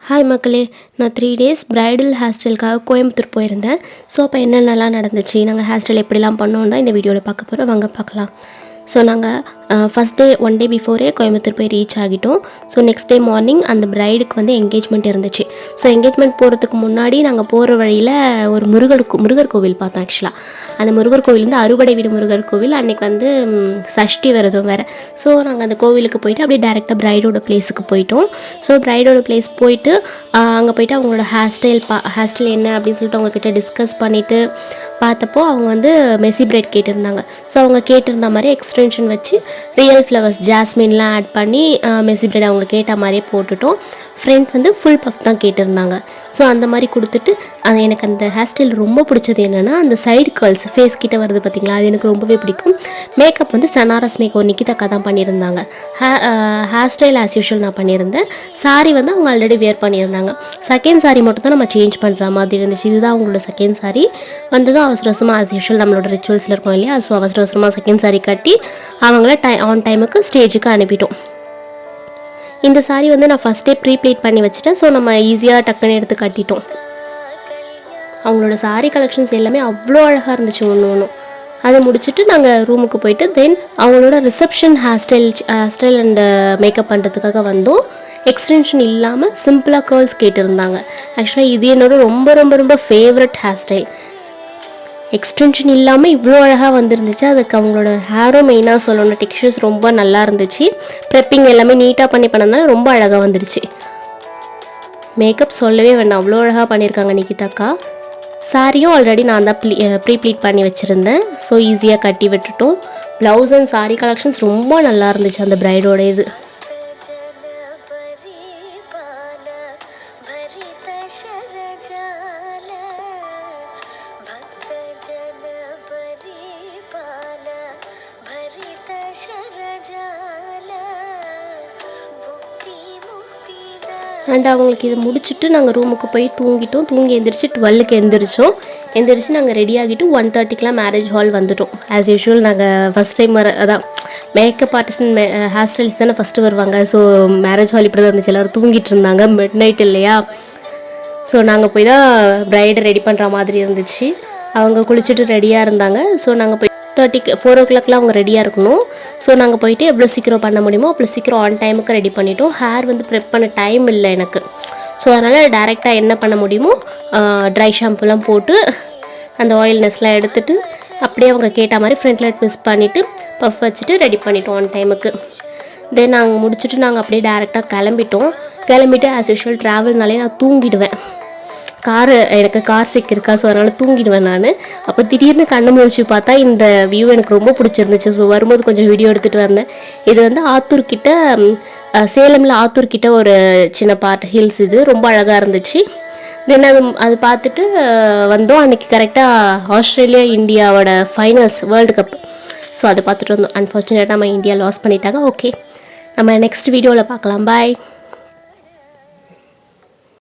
Hi மக்களே, நான் 3 days bridal ஹேர்ஸ்டைலுக்காக Coimbatore போயிருந்தேன். ஸோ அப்போ என்னென்னலாம் நடந்துச்சு, நாங்கள் ஹேர்ஸ்டைல் எப்படிலாம் பண்ணோம் தான் இந்த வீடியோவில் பார்க்க போகிறோம். வாங்க பார்க்கலாம். ஸோ நாங்கள் ஃபஸ்ட் டே 1 டே பிஃபோரே கோயம்புத்தூர் போய் ரீச் ஆகிட்டோம். ஸோ நெக்ஸ்ட் டே மார்னிங் அந்த பிரைடுக்கு வந்து என்கேஜ்மெண்ட் இருந்துச்சு. ஸோ என்கேஜ்மெண்ட் போகிறதுக்கு முன்னாடி நாங்கள் போகிற வழியில் ஒரு முருகர் கோவில் பார்த்தோம். ஆக்சுவலாக அந்த முருகர் கோவில் வந்து அறுபடை வீடு முருகர் கோவில். அன்றைக்கி வந்து சஷ்டி விரதம் வேறு. ஸோ நாங்கள் அந்த கோவிலுக்கு போயிட்டு அப்படியே டேரெக்டாக பிரைடோட பிளேஸுக்கு போயிட்டோம். ஸோ பிரைடோட பிளேஸ் போயிட்டு அங்கே போயிட்டு அவங்களோட ஹேர்ஸ்டைல் என்ன அப்படின்னு சொல்லிட்டு அவங்கக்கிட்ட டிஸ்கஸ் பண்ணிவிட்டு பார்த்தப்போ அவங்க வந்து மெஸ்ஸி பிரைட் கேட்டிருந்தாங்க. ஸோ அவங்க கேட்டிருந்த மாதிரி எக்ஸ்டென்ஷன் வச்சு ரியல் ஃப்ளவர்ஸ் ஜாஸ்மின்லாம் ஆட் பண்ணி மெஸ்ஸி பிரைட் அவங்க கேட்ட மாதிரியே போட்டுட்டோம். ஃப்ரெண்ட் வந்து ஃபுல் பஃப் தான் கேட்டிருந்தாங்க. ஸோ அந்த மாதிரி கொடுத்துட்டு எனக்கு அந்த ஹேர்ஸ்டைல் ரொம்ப பிடிச்சது என்னென்னா அந்த சைடு கேர்ள்ஸ் ஃபேஸ் கிட்ட வருது பார்த்திங்களா, அது எனக்கு ரொம்பவே பிடிக்கும். மேக்கப் வந்து சனாரஸ் மேக்கப் நிக்கிதாக்கா தான் பண்ணியிருந்தாங்க. ஹேர்ஸ்டைல் ஆஸ் யூஷுவல் நான் பண்ணியிருந்தேன். சாரீ வந்து அவங்க ஆல்ரெடி வேர் பண்ணியிருந்தாங்க. செகண்ட் சாரீ மட்டும் தான் நம்ம சேஞ்ச் பண்ணுற மாதிரி இருந்துச்சு. இதுதான் அவங்களோட செகண்ட் சாரீ. வந்ததும் அவசர அவசரமாக ஆஸ் யூஷுவல் நம்மளோட ரிச்சுவல்ஸில் இருக்கோம் இல்லையா, ஸோ அவசர அவசரமாக செகண்ட் சாரீ கட்டி அவங்கள ஆன் டைமுக்கு ஸ்டேஜுக்கு அனுப்பிட்டோம். இந்த சாரீ வந்து நான் ஃபஸ்ட்டே ப்ளீட் பண்ணி வச்சுட்டேன். ஸோ நம்ம ஈஸியாக டக்குன்னு எடுத்து கட்டிட்டோம். அவங்களோட சாரீ கலெக்ஷன்ஸ் எல்லாமே அவ்வளோ அழகாக இருந்துச்சு ஒன்றும். அதை முடிச்சுட்டு நாங்கள் ரூமுக்கு போயிட்டு தென் அவங்களோட ரிசப்ஷன் ஹேர்ஸ்டைல் அண்ட் மேக்கப் பண்ணுறதுக்காக வந்தோம். எக்ஸ்டென்ஷன் இல்லாமல் சிம்பிளாக கேர்ள்ஸ் கேட்டிருந்தாங்க. ஆக்சுவலாக இது என்னோட ரொம்ப ரொம்ப ரொம்ப ஃபேவரட் ஹேர்ஸ்டைல். எக்ஸ்டென்ஷன் இல்லாமல் இவ்வளோ அழகாக வந்துருந்துச்சு. அதுக்கு அவங்களோட ஹேரும் மெயினாக சொல்லணும், டெக்ஸ்சர்ஸ் ரொம்ப நல்லா இருந்துச்சு. ப்ரெப்பிங் எல்லாமே நீட்டாக பண்ணதுனால ரொம்ப அழகாக வந்துடுச்சு. மேக்கப் சொல்லவே வேண்டாம், அவ்வளோ அழகாக பண்ணியிருக்காங்க நிக்கிதாக்கா. சாரியும் ஆல்ரெடி நான் தான் ப்ளீட் பண்ணி வச்சுருந்தேன். ஸோ ஈஸியாக கட்டி விட்டுட்டோம். ப்ளவுஸ் அண்ட் சாரீ கலெக்ஷன்ஸ் ரொம்ப நல்லா இருந்துச்சு அந்த பிரைடோட இது. அண்ட் அவங்களுக்கு இதை முடிச்சுட்டு நாங்கள் ரூமுக்கு போய் தூங்கிட்டோம். தூங்கி எந்திரிச்சு 12க்கு எந்திரிச்சு நாங்கள் ரெடி ஆகிட்டு 1:30க்கெலாம் மேரேஜ் ஹால் வந்துட்டோம். ஆஸ் யூஷுவல் நாங்கள் ஃபஸ்ட் டைம் அதான் மேக்கப் ஆர்டிஸ்ட் ஹேர் ஸ்டைலிஸ்ட் தானே ஃபஸ்ட்டு வருவாங்க. ஸோ மேரேஜ் ஹால் இப்படி தான் இருந்துச்சு. எல்லோரும் தூங்கிட்டு இருந்தாங்க, மிட் நைட் இல்லையா. ஸோ நாங்கள் போய் தான் ப்ரைடை ரெடி பண்ணுற மாதிரி இருந்துச்சு. அவங்க குளிச்சுட்டு ரெடியாக இருந்தாங்க. ஸோ நாங்கள் போய் 4 o'clockலாம் அவங்க ரெடியாக இருக்கணும். ஸோ நாங்கள் போயிட்டு எவ்வளோ சீக்கிரம் பண்ண முடியுமோ அவ்வளோ சீக்கிரம் ஆன் டைமுக்கு ரெடி பண்ணிட்டோம். ஹேர் வந்து ப்ரெப் பண்ண டைம் இல்லை எனக்கு. ஸோ அதனால் டேரெக்டாக என்ன பண்ண முடியுமோ ட்ரை ஷாம்புலாம் போட்டு அந்த ஆயில்னஸ்லாம் எடுத்துகிட்டு அப்படியே அவங்க கேட்ட மாதிரி ஃப்ரண்ட்டில் ட்விஸ்ட் பண்ணிவிட்டு பஃப் வச்சுட்டு ரெடி பண்ணிட்டோம் ஆன் டைமுக்கு. தென் நாங்கள் முடிச்சுட்டு நாங்கள் அப்படியே டேரெக்டாக கிளம்பிட்டு ஆஸ் யூஷுவல் ட்ராவல்னாலே நான் தூங்கிடுவேன். எனக்கு கார் சிக் இருக்கா, ஸோ அதனால் தூங்கிடுவேன் நான். அப்போ திடீர்னு கண்ணு முழிச்சு பார்த்தா இந்த வியூ எனக்கு ரொம்ப பிடிச்சிருந்துச்சு. ஸோ வரும்போது கொஞ்சம் வீடியோ எடுத்துகிட்டு வந்தேன். இது வந்து ஆத்தூர்கிட்ட, சேலமில் ஆத்தூர்கிட்ட ஒரு சின்ன பார்ட் ஹில்ஸ். இது ரொம்ப அழகாக இருந்துச்சு. தென் அது பார்த்துட்டு வந்தோம். அன்றைக்கி கரெக்டாக ஆஸ்திரேலியா இந்தியாவோட ஃபைனல்ஸ் வேர்ல்டு கப். ஸோ அதை பார்த்துட்டு வந்தோம். அன்ஃபார்ச்சுனேட்டாக நம்ம இந்தியா லாஸ் பண்ணிட்டாங்க. ஓகே, நம்ம நெக்ஸ்ட் வீடியோவில் பார்க்கலாம். பாய்.